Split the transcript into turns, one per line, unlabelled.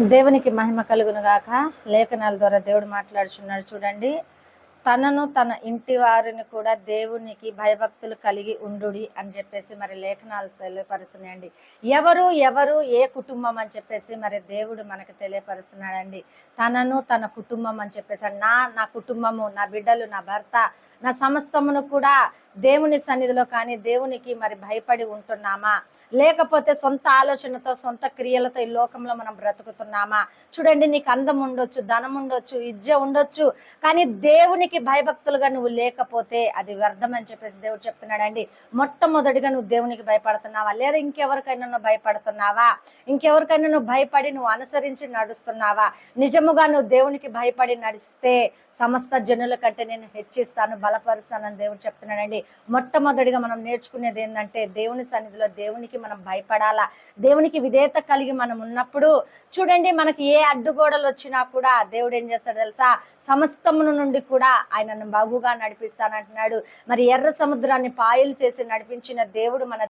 దేవునికి మహిమ కలుగును గాక. లేఖనాల ద్వారా దేవుడు మాట్లాడుచున్నాడు చూడండి. తనను తన ఇంటి వారిని కూడా దేవునికి భయభక్తులు కలిగి ఉండుడి అని చెప్పేసి మరి లేఖనాలు తెలియపరుస్తున్నాయండి. ఎవరు ఎవరు ఏ కుటుంబం అని చెప్పేసి మరి దేవుడు మనకు తెలియపరుస్తున్నాడండి. తనను తన కుటుంబం అని చెప్పేసి నా కుటుంబము, నా బిడ్డలు, నా భర్త, నా సమస్తమును కూడా దేవుని సన్నిధిలో కానీ దేవునికి మరి భయపడి ఉంటున్నామా, లేకపోతే సొంత ఆలోచనతో సొంత క్రియలతో ఈ లోకంలో మనం బ్రతుకుతున్నామా? చూడండి, నీకు అందం ఉండొచ్చు, ధనం ఉండొచ్చు, విద్య ఉండొచ్చు, కానీ దేవునికి భయభక్తులుగా నువ్వు లేకపోతే అది వ్యర్థం అని చెప్పేసి దేవుడు చెప్తున్నాడండి. మొట్టమొదటిగా నువ్వు దేవునికి భయపడుతున్నావా, లేదా ఇంకెవరికైనా నువ్వు భయపడుతున్నావా? ఇంకెవరికైనా నువ్వు భయపడి నువ్వు అనుసరించి నడుస్తున్నావా? నిజముగా నువ్వు దేవునికి భయపడి నడిస్తే సమస్త జనుల కంటే నేను హెచ్చిస్తాను, బలపరుస్తానని దేవుడు చెప్తున్నాడండి. మొట్టమొదటిగా మనం నేర్చుకునేది ఏంటంటే దేవుని సన్నిధిలో దేవునికి మనం భయపడాలా. దేవునికి విధేయత కలిగి మనం ఉన్నప్పుడు చూడండి, మనకి ఏ అడ్డుగోడలు వచ్చినా కూడా దేవుడు ఏం చేస్తాడు తెలుసా? సమస్తమును నుండి కూడా ఆయనను బాగుగా నడిపిస్తానంటున్నాడు. మరి ఎర్ర సముద్రాన్ని పాయలు చేసి నడిపించిన దేవుడు మన